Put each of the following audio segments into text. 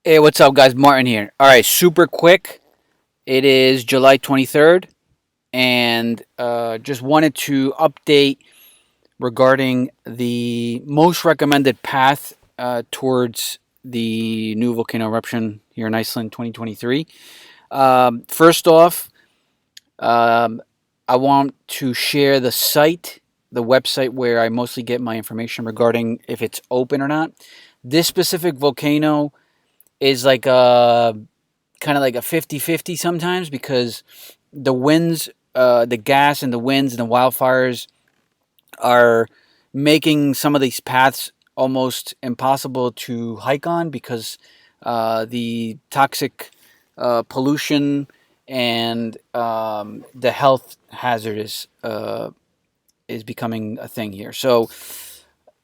Hey, what's up, guys? Martin here. All right, super quick. It is July 23rd, and just wanted to update regarding the most recommended path towards the new volcano eruption here in Iceland 2023. First off, um, I want to share the website where I mostly get my information regarding if it's open or not. This specific volcano is like a kind of like a 50-50 sometimes because the winds, the gas and the winds and the wildfires are making some of these paths almost impossible to hike on because the toxic pollution and the health hazard is becoming a thing here. So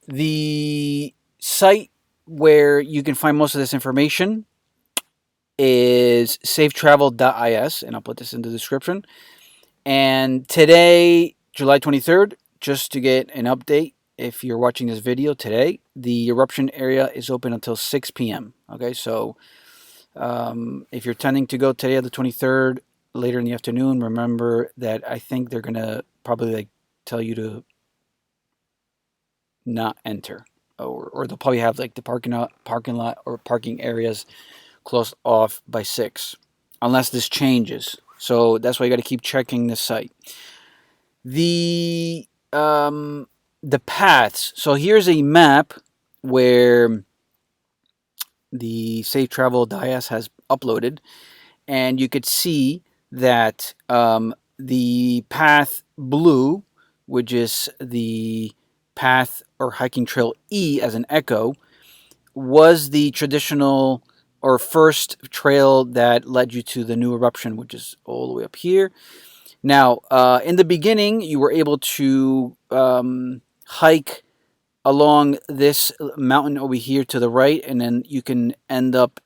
the site where you can find most of this information is safetravel.is, and I'll put this in the description. And today, July 23rd, just to get an update, if you're watching this video today, the eruption area is open until 6 p.m. Okay, so if you're tending to go today on the 23rd, later in the afternoon, remember that I think they're going to probably like tell you to not enter. Or they'll probably have like the parking lot or parking areas closed off by 6, unless this changes. So that's why you got to keep checking the site. The um, the paths. So here's a map where the Safe Travel Dias has uploaded, and you could see that the path blue, which is the path or hiking trail E as an echo, was the traditional or first trail that led you to the new eruption, which is all the way up here. Now, in the beginning, you were able to hike along this mountain over here to the right, and then you can end up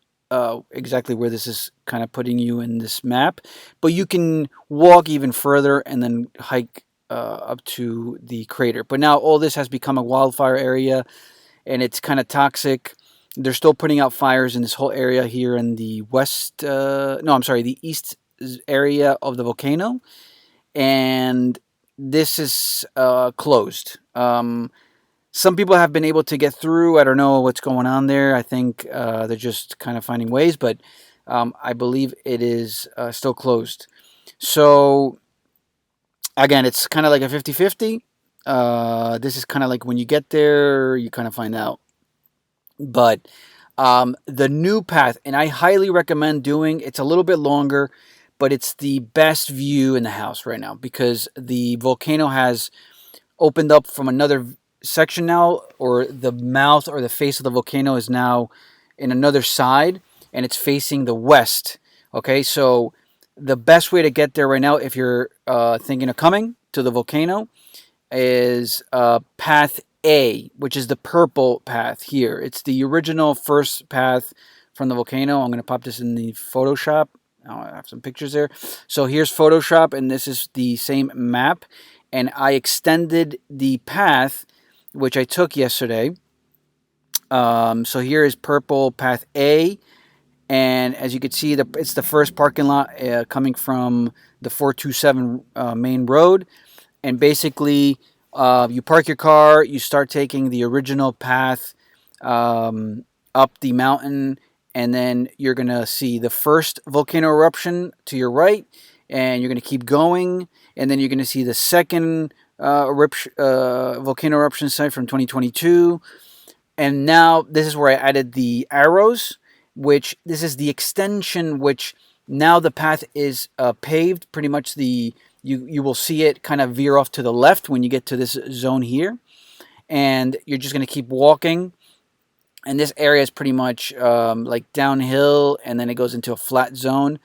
exactly where this is kind of putting you in this map. But you can walk even further and then hike up to the crater. But now all this has become a wildfire area, and it's kind of toxic. They're still putting out fires in this whole area here in the west. No, I'm sorry, the east area of the volcano, and this is closed. Some people have been able to get through. I don't know what's going on there. I think they're just kind of finding ways, but I believe it is still closed. So, again, it's kind of like a 50-50. This is kind of like when you get there, you kind of find out. But the new path, and I highly recommend doing. It's a little bit longer, but it's the best view in the house right now because the volcano has opened up from another section now, or the mouth or the face of the volcano is now in another side, and it's facing the west. Okay, so the best way to get there right now, if you're thinking of coming to the volcano, is path A, which is the purple path here. It's the original first path from the volcano. I'm going to pop this in the Photoshop. I have some pictures there. So here's Photoshop, and this is the same map. And I extended the path, which I took yesterday. So here is purple path A. And as you can see, it's the first parking lot coming from the 427 main road. And basically, you park your car, you start taking the original path up the mountain, and then you're going to see the first volcano eruption to your right, and you're going to keep going, and then you're going to see the second volcano eruption site from 2022. And now this is where I added the arrows, which this is the extension, which now the path is paved. Pretty much you will see it kind of veer off to the left when you get to this zone here, and you're just going to keep walking. And this area is pretty much like downhill, and then it goes into a flat zone.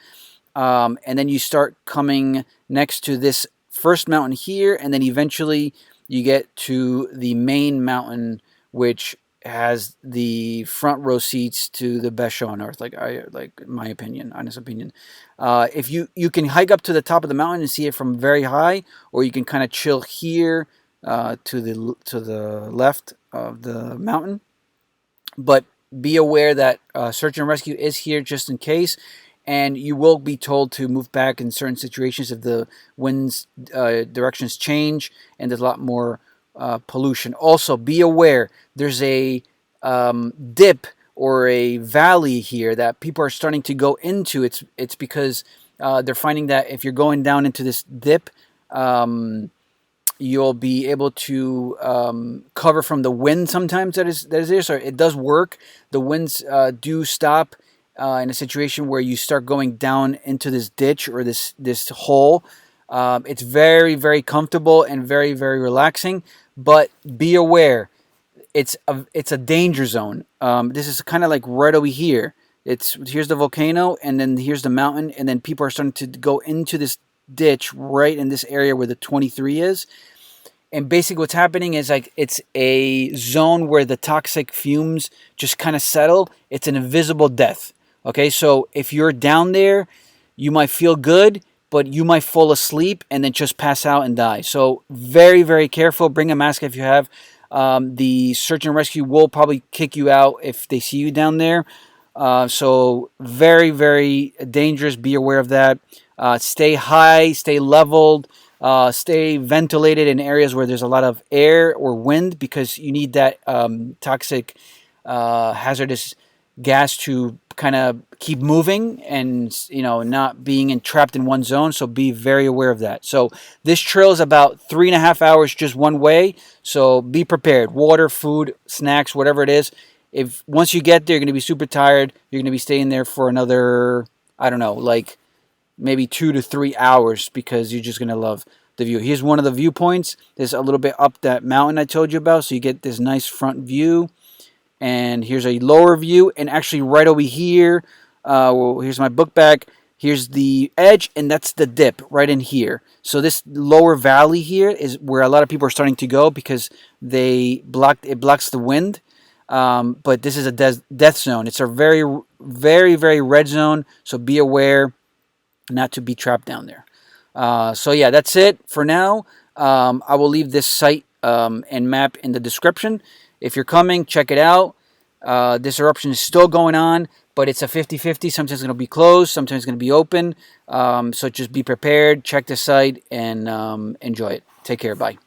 And then you start coming next to this first mountain here, and then eventually you get to the main mountain, which has the front row seats to the best show on earth. Like my opinion, honest opinion. If you can hike up to the top of the mountain and see it from very high, or you can kind of chill here to the left of the mountain. But be aware that search and rescue is here just in case, and you will be told to move back in certain situations if the wind's directions change and there's a lot more pollution. Also, be aware there's a dip or a valley here that people are starting to go into. It's because they're finding that if you're going down into this dip, you'll be able to cover from the wind sometimes that is there. So it does work. The winds do stop in a situation where you start going down into this ditch or this hole. It's very, very comfortable and very, very relaxing. But be aware, it's a danger zone. This is kind of like right over here. Here's the volcano, and then here's the mountain, and then people are starting to go into this ditch right in this area where the 23 is. And basically what's happening is like it's a zone where the toxic fumes just kind of settle. It's an invisible death. Okay, so if you're down there, you might feel good, but you might fall asleep and then just pass out and die. So very, very careful. Bring a mask if you have. The search and rescue will probably kick you out if they see you down there. So very, very dangerous. Be aware of that. Stay high, stay leveled, stay ventilated in areas where there's a lot of air or wind, because you need that toxic, hazardous gas to kind of keep moving and not being trapped in one zone. So be very aware of that. So this trail is about 3.5 hours just one way. So be prepared. Water, food, snacks, whatever it is. If once you get there, you're going to be super tired. You're going to be staying there for another, I don't know, like maybe 2 to 3 hours, because you're just going to love the view. Here's one of the viewpoints. There's a little bit up that mountain I told you about. So you get this nice front view. And here's a lower view. And actually right over here, here's my book bag. Here's the edge, and that's the dip right in here. So this lower valley here is where a lot of people are starting to go, because it blocks the wind. But this is a death zone. It's a very, very, very red zone. So be aware not to be trapped down there. So yeah, that's it for now. I will leave this site and map in the description. If you're coming, check it out. This eruption is still going on, but it's a 50-50. Sometimes it's going to be closed, sometimes it's going to be open. So just be prepared, check the site, and enjoy it. Take care. Bye.